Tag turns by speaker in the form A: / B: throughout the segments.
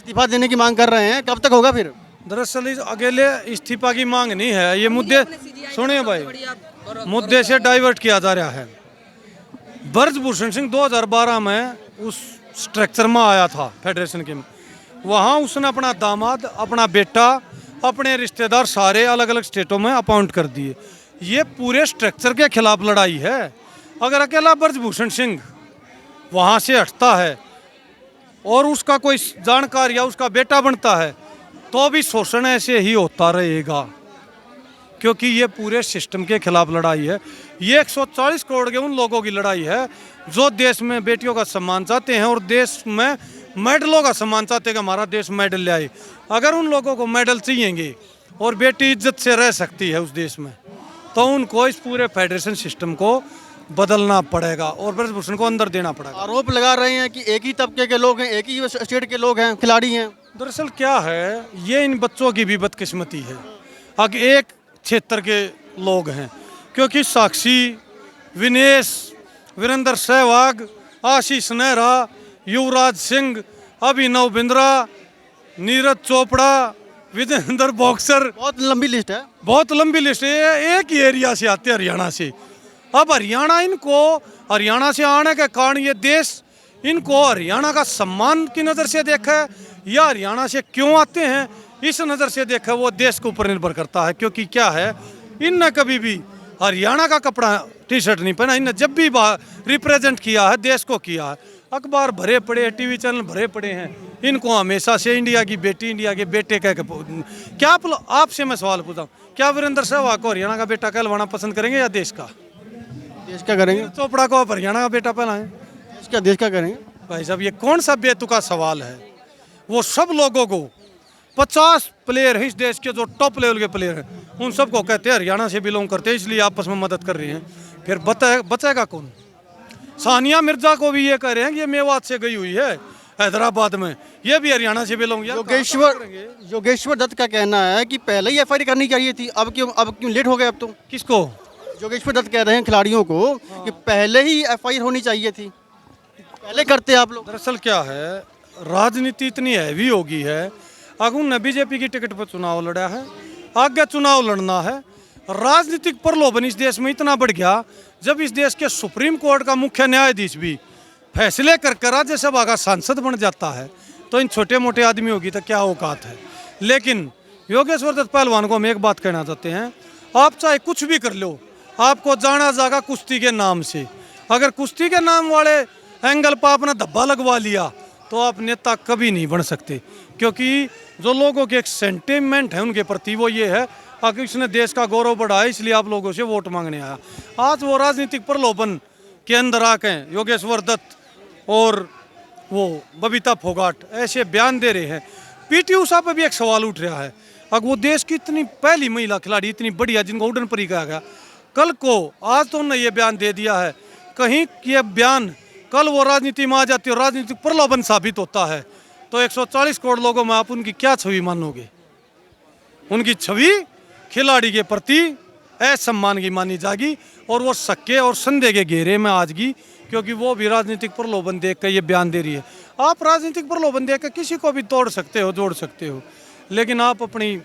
A: इस्तीफा देने की मांग कर रहे हैं, कब तक होगा फिर?
B: दरअसल इस अकेले इस्तीफा की मांग नहीं है, ये मुद्दे सुनिए भाई, मुद्दे से डाइवर्ट किया जा रहा है। ब्रजभूषण सिंह 2012 में उस स्ट्रक्चर में आया था फेडरेशन के, वहाँ उसने अपना दामाद, अपना बेटा, अपने रिश्तेदार सारे अलग अलग स्टेटों में अपॉइंट कर दिए। ये पूरे स्ट्रक्चर के खिलाफ लड़ाई है। अगर अकेला ब्रजभूषण सिंह वहाँ से हटता है और उसका कोई जानकार या उसका बेटा बनता है तो भी शोषण ऐसे ही होता रहेगा, क्योंकि ये पूरे सिस्टम के खिलाफ लड़ाई है। ये 140 करोड़ के उन लोगों की लड़ाई है जो देश में बेटियों का सम्मान चाहते हैं और देश में मेडलों का सम्मान चाहते हैं कि हमारा देश मेडल ले आए। अगर उन लोगों को मेडल चाहिएंगे और बेटी इज्जत से रह सकती है उस देश में, तो उनको इस पूरे फेडरेशन सिस्टम को बदलना पड़ेगा और ब्रजभूषण को अंदर देना पड़ेगा।
A: आरोप लगा रहे हैं कि एक ही तबके के लोग हैं, एक ही स्टेट के लोग हैं, खिलाड़ी हैं।
B: दरअसल क्या है, ये इन बच्चों की भी बदकिस्मती है। अब एक क्षेत्र के लोग हैं, क्योंकि साक्षी, विनेश, वीरेंद्र सहवाग, आशीष नेहरा, युवराज सिंह, अभिनव बिंद्रा, नीरज चोपड़ा, विजेंद्र बॉक्सर,
A: बहुत लंबी लिस्ट है।
B: बहुत लंबी लिस्ट है। एक ही एरिया से आते हैं, हरियाणा से। अब हरियाणा, इनको हरियाणा से आने के कारण ये देश इनको हरियाणा का सम्मान की नज़र से देखा है या हरियाणा से क्यों आते हैं इस नज़र से देखा, वो देश के ऊपर निर्भर करता है। क्योंकि क्या है, इनने कभी भी हरियाणा का कपड़ा टी शर्ट नहीं पहना। इनने जब भी रिप्रेजेंट किया है देश को किया है। अखबार भरे पड़े हैं, टीवी चैनल भरे पड़े हैं। इनको हमेशा से इंडिया की बेटी, इंडिया के बेटे कह के क्या आपसे मैं सवाल पूछता हूँ, क्या वीरेंद्र सहवाग को हरियाणा का बेटा कहलवाना पसंद करेंगे या देश का?
A: देश का करेंगे।
B: चोपड़ा को आप हरियाणा का बेटा पहनाएं?
A: देश का करेंगे।
B: भाई साहब, ये कौन सा बेतुका सवाल है? वो सब लोगों को 50 प्लेयर हैं इस देश के जो टॉप लेवल के प्लेयर हैं, उन सबको कहते हैं हरियाणा से बिलोंग करते हैं, इसलिए आपस में मदद कर रहे हैं। फिर बचेगा कौन? सानिया मिर्जा को भी ये कह रहे हैं कि ये मेवात से गई हुई है हैदराबाद में, ये भी हरियाणा से बिलोंग।
A: योगेश्वर दत्त का कहना है कि पहले ही एफआईआर करनी चाहिए थी, अब क्यों लेट हो गए? अब तो
B: किसको?
A: योगेश्वर दत्त कह रहे हैं खिलाड़ियों को कि पहले ही एफआईआर होनी चाहिए थी, पहले करते आप लोग।
B: दरअसल क्या है, राजनीति इतनी हैवी हो गई है। अगर उन्होंने बीजेपी की टिकट पर चुनाव लड़ा है, आगे चुनाव लड़ना है। राजनीतिक प्रलोभन इस देश में इतना बढ़ गया, जब इस देश के सुप्रीम कोर्ट का मुख्य न्यायाधीश भी फैसले कर राज्यसभा का सांसद बन जाता है, तो इन छोटे मोटे आदमियों की तो क्या औकात है। लेकिन योगेश्वर दत्त पहलवान को हम एक बात कहना चाहते हैं, आप चाहे कुछ भी कर लो, आपको जाना जाएगा कुश्ती के नाम से। अगर कुश्ती के नाम वाले एंगल पर आपने धब्बा लगवा लिया तो आप नेता कभी नहीं बन सकते। क्योंकि जो लोगों के एक सेंटिमेंट है उनके प्रति, वो ये है कि इसने देश का गौरव बढ़ाया, इसलिए आप लोगों से वोट मांगने आया। आज वो राजनीतिक प्रलोभन के अंदर आके योगेश्वर दत्त और वो बबीता फोगाट ऐसे बयान दे रहे हैं। पीटी उषा पर भी एक सवाल उठ रहा है। अब वो देश की इतनी पहली महिला खिलाड़ी, इतनी बढ़िया, जिनको उड़न परी कहा गया, कल को आज तो उन्होंने ये बयान दे दिया है, कहीं ये बयान कल वो राजनीति में आ जाती है और राजनीतिक प्रलोभन साबित होता है, तो 140 करोड़ लोगों में आप उनकी क्या छवि मानोगे? उनकी छवि खिलाड़ी के प्रति असम्मान की मानी जाएगी और वो शक्के और संदेह के घेरे में आजगी, क्योंकि वो भी राजनीतिक प्रलोभन देख कर ये बयान दे रही है। आप राजनीतिक प्रलोभन देख कर किसी को भी तोड़ सकते हो, जोड़ सकते हो, लेकिन आप अपनी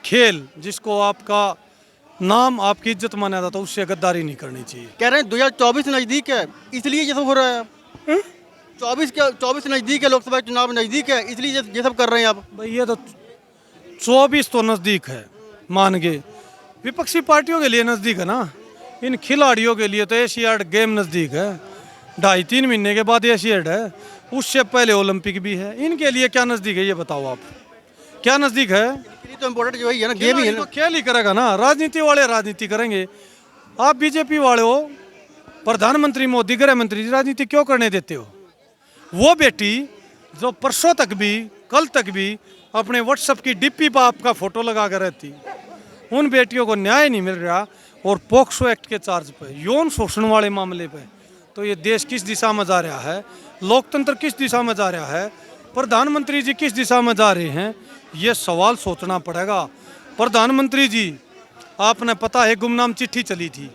B: खेल, जिसको आपका नाम, आपकी इज्जत माना जाता है, उससे गद्दारी नहीं करनी चाहिए।
A: कह रहे हैं 2024 नजदीक है, इसलिए ये सब हो रहा है। 24 नजदीक है, लोकसभा चुनाव नजदीक है, इसलिए ये सब कर रहे हैं आप।
B: भाई ये तो 24 तो नज़दीक है, मान के विपक्षी पार्टियों के लिए नज़दीक है ना, इन खिलाड़ियों के लिए तो एशियाड गेम नज़दीक है। 2.5-3 महीने के बाद एशियाड है, उससे पहले ओलंपिक भी है। इनके लिए क्या नज़दीक है ये बताओ आप, क्या नज़दीक है?
A: तो इम्पोर्टेंट जो है ना, गेम ही है ना।
B: खेल ही करेगा ना, राजनीति वाले राजनीति करेंगे। आप बीजेपी वाले हो, प्रधानमंत्री मोदी, गृह मंत्री जी राजनीति क्यों करने देते हो? वो बेटी जो परसों तक भी, कल तक भी अपने व्हाट्सएप की डीपी पर आपका फोटो लगा कर रहती, उन बेटियों को न्याय नहीं मिल रहा। और पोक्सो एक्ट के चार्ज पे, यौन शोषण वाले मामले पे, तो ये देश किस दिशा में जा रहा है? लोकतंत्र किस दिशा में जा रहा है? प्रधानमंत्री जी किस दिशा में जा रहे हैं? ये सवाल सोचना पड़ेगा। प्रधानमंत्री जी, आपने पता है गुमनाम चिट्ठी चली थी,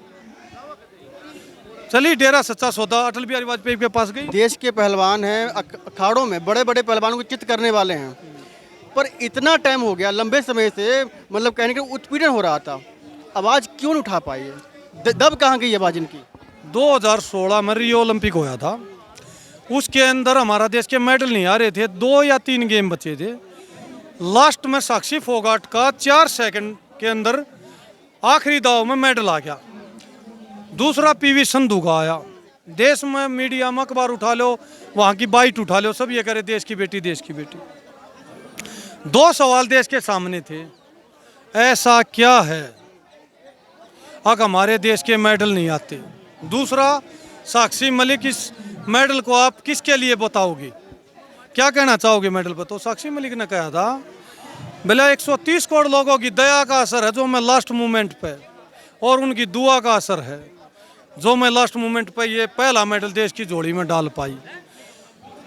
B: चली डेरा सच्चा सौदा अटल बिहारी वाजपेयी के पास गई।
A: देश के पहलवान हैं, अखाड़ों में बड़े बड़े पहलवानों को चित करने वाले हैं, पर इतना टाइम हो गया, लंबे समय से मतलब कहने के उत्पीड़न हो रहा था, आवाज़ क्यों नहीं उठा पाई है? दब कहाँ गई आवाज़ इनकी?
B: 2016 में रियो ओलंपिक होया था, उसके अंदर हमारा देश के मेडल नहीं आ रहे थे, 2 या 3 गेम बचे थे। लास्ट में साक्षी फोगाट का 4 सेकंड के अंदर आखिरी दाव में मेडल आ गया। दूसरा पीवी संधू का आया। देश में मीडिया में अखबार उठा लो, वहाँ की बाइट उठा लो, सब ये करे देश की बेटी, देश की बेटी। 2 सवाल देश के सामने थे, ऐसा क्या है अगर हमारे देश के मेडल नहीं आते? दूसरा, साक्षी मलिक, इस मेडल को आप किसके लिए बताओगे, क्या कहना चाहोगे मेडल पर? तो साक्षी मलिक ने कहा था, भले 130 करोड़ लोगों की दया का असर है जो मैं लास्ट मोमेंट पे, और उनकी दुआ का असर है जो मैं लास्ट मोमेंट पे ये पहला मेडल देश की झोली में डाल पाई।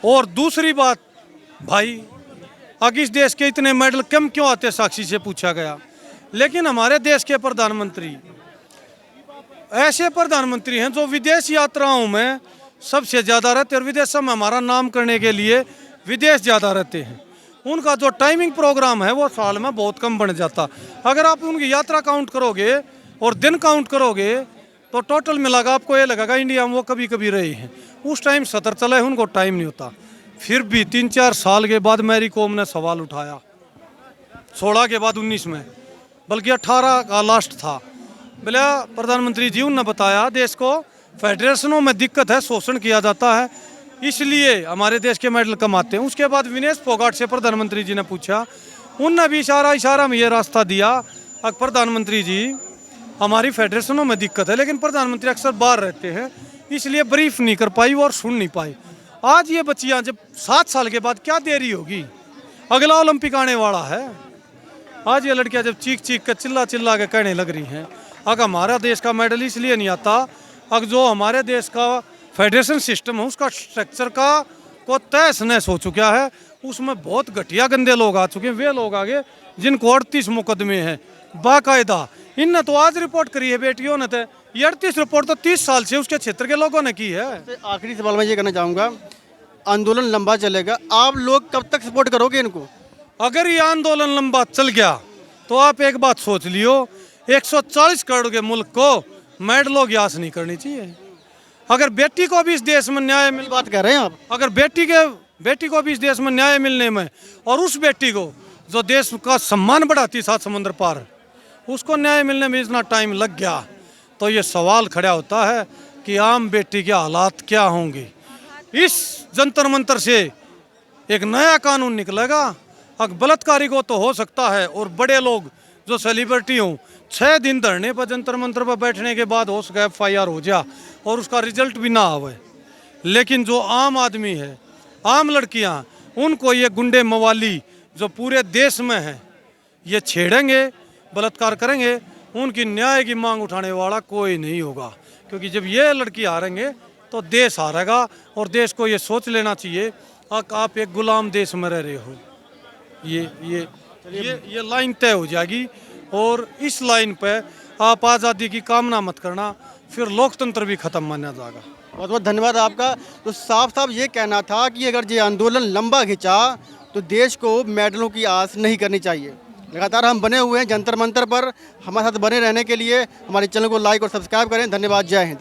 B: और दूसरी बात भाई, अगर इस देश के इतने मेडल कम क्यों आते, साक्षी से पूछा गया। लेकिन हमारे देश के प्रधानमंत्री ऐसे प्रधानमंत्री हैं जो विदेश यात्राओं में सबसे ज़्यादा रहते हैं, और विदेशों में हमारा नाम करने के लिए विदेश ज़्यादा रहते हैं। उनका जो टाइमिंग प्रोग्राम है वो साल में बहुत कम बन जाता। अगर आप उनकी यात्रा काउंट करोगे और दिन काउंट करोगे तो टोटल मिलाकर आपको ये लगेगा इंडिया में वो कभी कभी रहे हैं। उस टाइम 70 चले हैं, उनको टाइम नहीं होता। फिर भी 3-4 साल के बाद मैरी कॉम ने सवाल उठाया, 16 के बाद 19 में, बल्कि 18 का लास्ट था। बोले प्रधानमंत्री जी, उन्होंने बताया देश को फेडरेशनों में दिक्कत है, शोषण किया जाता है, इसलिए हमारे देश के मेडल कम आते हैं। उसके बाद विनेश फोगाट से प्रधानमंत्री जी ने पूछा, उनने भी इशारा में ये रास्ता दिया, प्रधानमंत्री जी हमारी फेडरेशनों में दिक्कत है, लेकिन प्रधानमंत्री अक्सर बाहर रहते हैं, इसलिए ब्रीफ नहीं कर पाई और सुन नहीं पाई। आज ये बच्चियाँ जब 7 साल के बाद, क्या देरी होगी, अगला ओलंपिक आने वाला है, आज ये लड़कियाँ जब चीख चीख कर चिल्ला के कहने लग रही हैं अगर हमारा देश का मेडल इसलिए नहीं आता, अगर जो हमारे देश का फेडरेशन सिस्टम है उसका स्ट्रक्चर का को तहस नहस हो चुका है, उसमें बहुत घटिया गंदे लोग आ चुके हैं। वे लोग आगे जिनको 38 मुकदमे हैं बाकायदा, इनने तो आज रिपोर्ट करी है बेटियों ने, तो ये 38 रिपोर्ट तो 30 साल से उसके क्षेत्र के लोगों ने की है।
A: आखिरी सवाल मैं ये करना चाहूँगा, आंदोलन लंबा चलेगा, आप लोग कब तक सपोर्ट करोगे इनको?
B: अगर ये आंदोलन लंबा चल गया तो आप एक बात सोच लियो, 140 करोड़ के मुल्क को मेडलों की आस नहीं करनी चाहिए। अगर बेटी को भी इस देश में न्याय मिल,
A: बात कर रहे हैं आप,
B: अगर बेटी को भी इस देश में न्याय मिलने में, और उस बेटी को जो देश का सम्मान बढ़ाती 7 समुद्र पार, उसको न्याय मिलने में इतना टाइम लग गया, तो ये सवाल खड़ा होता है कि आम बेटी के हालात क्या होंगे। इस जंतर मंतर से एक नया कानून निकलेगा, अब बलात्कारी को तो हो सकता है, और बड़े लोग जो सेलिब्रिटी हों 6 दिन धरने पर जंतर मंतर पर बैठने के बाद हो सके FIR हो जा और उसका रिजल्ट भी ना आवे, लेकिन जो आम आदमी है, आम लड़कियां, उनको ये गुंडे मवाली जो पूरे देश में हैं ये छेड़ेंगे, बलात्कार करेंगे, उनकी न्याय की मांग उठाने वाला कोई नहीं होगा। क्योंकि जब ये लड़की हारेंगे तो देश हारेगा, और देश को ये सोच लेना चाहिए आप एक गुलाम देश में रह रहे हो। ये लाइन तय हो जाएगी, और इस लाइन पे आप आज़ादी की कामना मत करना, फिर लोकतंत्र भी खत्म माना जाएगा।
A: बहुत बहुत धन्यवाद आपका। तो साफ साफ ये कहना था कि अगर ये आंदोलन लंबा खिंचा तो देश को मेडलों की आस नहीं करनी चाहिए। लगातार हम बने हुए हैं जंतर मंतर पर, हमारे साथ बने रहने के लिए हमारे चैनल को लाइक और सब्सक्राइब करें। धन्यवाद, जय हिंद।